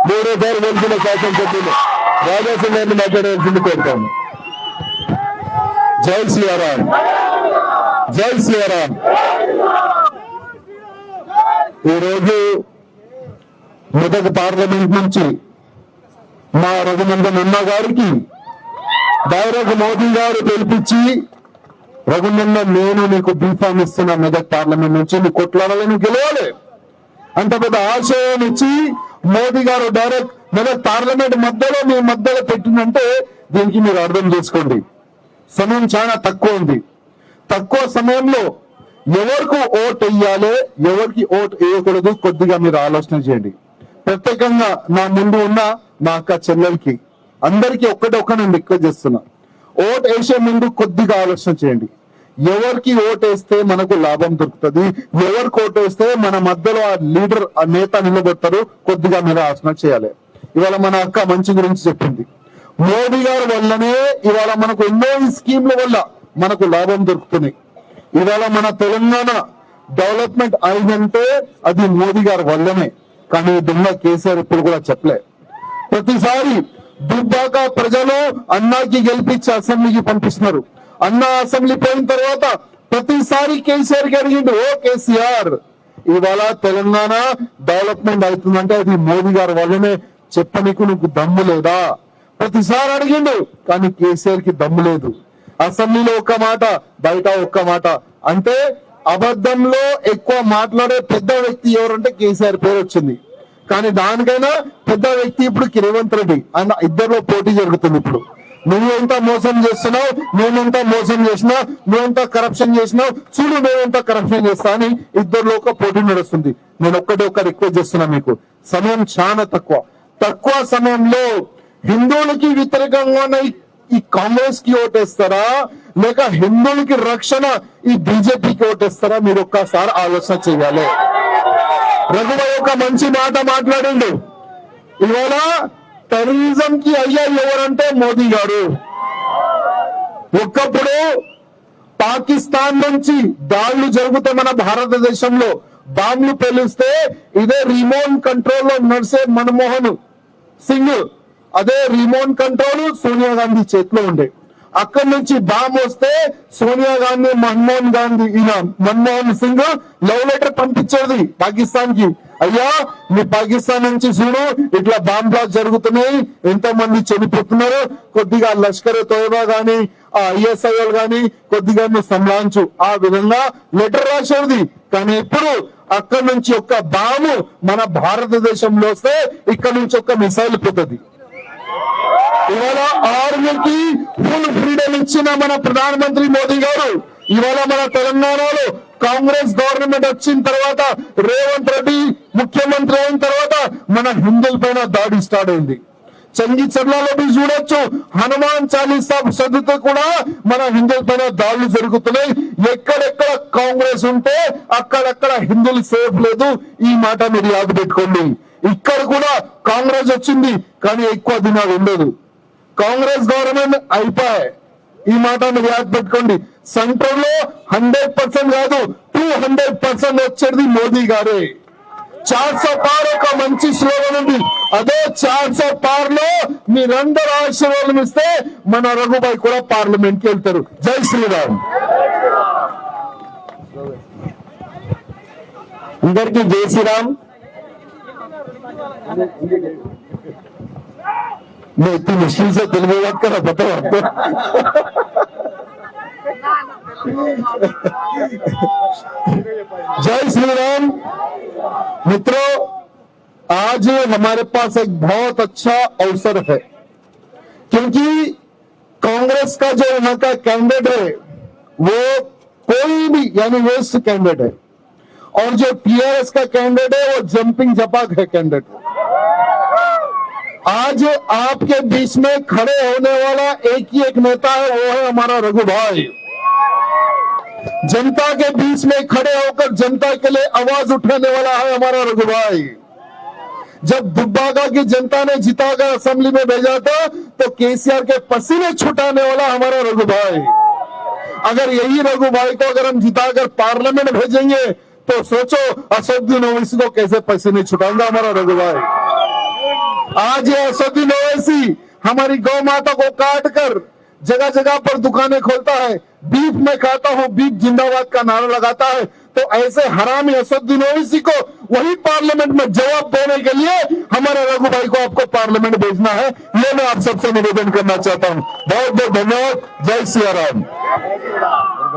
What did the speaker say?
మూడోసారి గెలిచిన శాసనసభ్యులు రాజాసింగ్ గారిని మాట్లాడవలసింది కోరుతాను. జై శ్రీరామ్, జై శ్రీరామ్. ఈరోజు మెదక్ పార్లమెంట్ నుంచి మా రఘునందన్ అన్న గారికి డైరెక్ట్ మోదీ గారు పిలిపించి, రఘునందన్ నేను నీకు బీఫామ్ ఇస్తున్నా మెదక్ పార్లమెంట్ నుంచి, నీ కొట్లాడాలి, నువ్వు గెలవాలి అంత పెద్ద ఆశయం ఇచ్చి మోదీ గారు డైరెక్ట్ మెదక్ పార్లమెంట్ మధ్యలో మీ మధ్యలో పెట్టిందంటే దీనికి మీరు అర్థం చేసుకోండి. సమయం చాలా తక్కువ ఉంది. తక్కువ సమయంలో ఎవరికి ఓట్ వేయాలి, ఎవరికి ఓట్ వేయకూడదు కొద్దిగా మీరు ఆలోచన చేయండి. ప్రత్యేకంగా నా ముందు ఉన్న నా అక్క చెల్లెలకి అందరికీ ఒక్కటే నేను రిక్వెస్ట్ చేస్తున్నా, ఓట్ వేసే ముందు కొద్దిగా ఆలోచన చేయండి. ఎవరికి ఓట్ వేస్తే మనకు లాభం దొరుకుతుంది, ఎవరికి ఓట్ వేస్తే మన మధ్యలో ఆ లీడర్ ఆ నేత నిలబెడతారు, కొద్దిగా మీరు ఆలోచన చేయాలి. ఇవాళ మన అక్క మంచి గురించి చెప్పింది. మోదీ గారి వల్లనే ఇవాళ మనకు ఎన్నో ఈ స్కీమ్ల వల్ల మనకు లాభం దొరుకుతున్నాయి. ఇవాళ మన తెలంగాణ డెవలప్మెంట్ అయిందంటే అది మోదీ గారి వల్లనే. కానీ దొంగ కేసీఆర్ ఇప్పుడు కూడా చెప్పలే. ప్రతిసారి దుబ్బాక ప్రజలు అన్నాకి గెలిపించి అసెంబ్లీకి పంపిస్తున్నారు. అన్న అసెంబ్లీ పోయిన తర్వాత ప్రతిసారి కేసీఆర్ కి అడిగిండు, ఓ కేసీఆర్ ఇవాళ తెలంగాణ డెవలప్మెంట్ అవుతుందంటే అది మోదీ గారి వల్లనే, చెప్పనీకు నీకు దమ్ము లేదా? ప్రతిసారి అడిగిండు, కానీ కేసీఆర్ కి దమ్ము లేదు. అసెంబ్లీలో ఒక్క మాట, బయట ఒక్క మాట. అంటే అబద్ధంలో ఎక్కువ మాట్లాడే పెద్ద వ్యక్తి ఎవరంటే కేసీఆర్ పేరు వచ్చింది. కానీ దానికైనా పెద్ద వ్యక్తి ఇప్పుడు రేవంత్ రెడ్డి. అన్న ఇద్దరిలో పోటీ జరుగుతుంది. ఇప్పుడు నువ్వెంత మోసం చేస్తున్నావు, నేనెంత మోసం చేసినా, నువ్వెంత కరప్షన్ చేసినావు, చూడు నువ్వెంత కరప్షన్ చేస్తా అని ఇద్దరిలో ఒక పోటీ నడుస్తుంది. నేను ఒక్క రిక్వెస్ట్ చేస్తున్నా, మీకు సమయం చాలా తక్కువ సమయంలో హిందువులకి వ్యతిరేకంగా ఈ కాంగ్రెస్ కి ఓటేస్తారా, లేక హిందువులకి రక్షణ ఈ బీజేపీకి ఓటేస్తారా? మీరు ఒక్కసారి ఆలోచన చేయాలి. రఘువయ్య ఒక మంచి మాట మాట్లాడిండు. ఇవాళ టెర్రరిజం కి అయ్యా ఎవరంటే మోదీ గారు. ఒకప్పుడు పాకిస్తాన్ నుంచి దాడులు జరిగితే మన భారతదేశంలో బాంబులు పేలిస్తే ఇదే రిమోట్ కంట్రోల్ లో నడిసే మన్మోహన్ సింగ్, అదే రిమోట్ కంట్రోల్ సోనియా గాంధీ చేతిలో ఉండే. అక్కడి నుంచి బాంబు వస్తే సోనియా గాంధీ మన్మోహన్ సింగ్ లవ్ లెటర్ పంపించేది పాకిస్తాన్ కి, అయ్యా మీ పాకిస్తాన్ నుంచి చూడు ఇట్లా బాంబ్ బ్లాస్ట్ జరుగుతున్నాయి, ఎంతో మంది చనిపోతున్నారు, కొద్దిగా లష్కర్ తోయబా గాని ఆ ఐఎస్ఐఎల్ గాని కొద్దిగా నువ్వు సంభాంచు, ఆ విధంగా లెటర్ రాసేది. కానీ ఇప్పుడు అక్కడి నుంచి ఒక్క బాంబు మన భారతదేశంలో వస్తే ఇక్కడ నుంచి ఒక్క మిసైల్ పోతుంది. ఇవాళ ఆర్మీకి ఫుల్ ఫ్రీడమ్ ఇచ్చిన మన ప్రధానమంత్రి మోదీ గారు ఇవాళ మన తెలంగాణలో కాంగ్రెస్ గవర్నమెంట్ వచ్చిన తర్వాత, రేవంత్ రెడ్డి ముఖ్యమంత్రి అయిన తర్వాత మన హిందువుల పైన దాడి స్టార్ట్ అయింది. చంగిచర్లలో మీరు చూడొచ్చు, హనుమాన్ చాలీసా చదివితే కూడా మన హిందువుల పైన దాడులు జరుగుతున్నాయి. ఎక్కడెక్కడ కాంగ్రెస్ ఉంటే అక్కడక్కడ హిందువులు సేఫ్ లేదు. ఈ మాట మీరు యాద పెట్టుకోండి. ఇక్కడ కూడా కాంగ్రెస్ వచ్చింది, కానీ ఎక్కువ దినాలు ఉండదు. కాంగ్రెస్ గవర్నమెంట్ అయిపోయాయి, ఈ మాట మీరు యాద పెట్టుకోండి. సెంటర్ లో 100% కాదు 200% వచ్చేది మోదీ గారే. 400 పార్ ఒక మంచి స్లోగన్ ఉంది. అదే 400 పార్ లో మీరందరూ ఆశీర్వాదం ఇస్తే మన రఘుబాయ్ కూడా పార్లమెంట్ కి వెళ్తారు. జై శ్రీరామ్. అందరికీ జై శ్రీరామ్. मैं इतनी मुश्किल से दिल में बात कर रहा पता आपको. जय श्री राम. मित्रों, आज हमारे पास एक बहुत अच्छा अवसर है, क्योंकि कांग्रेस का जो यहाँ का कैंडिडेट है वो कोई भी यानी वेस्ट कैंडिडेट है, और जो टीआरएस का कैंडिडेट है वो जंपिंग जपाक है कैंडिडेट. आज आपके बीच में खड़े होने वाला एक ही एक नेता है, वो है हमारा रघुभाई. जनता के बीच में खड़े होकर जनता के लिए आवाज उठाने वाला है हमारा रघुभाई. जब दुब्बाका की जनता ने जिताकर असेंबली में भेजा था तो केसीआर के पसीने छुटाने वाला हमारा रघुभाई. अगर यही रघुभाई को अगर हम जिताकर पार्लियामेंट भेजेंगे तो सोचो असदुद्दीन ओवैसी को कैसे पसीने छुटाएंगा हमारा रघुभाई. आज ये असदुद्दीन ओवैसी हमारी गौ माता को काट कर जगह जगह पर दुकानें खोलता है, बीफ में खाता हूं, बीफ जिंदाबाद का नारा लगाता है। तो ऐसे हरामी असदुद्दीन ओवैसी को वही पार्लियामेंट में जवाब देने के लिए हमारे रघु भाई को आपको पार्लियामेंट भेजना है, ये मैं आप सबसे निवेदन करना चाहता हूं। बहुत बहुत धन्यवाद। जय सिया राम।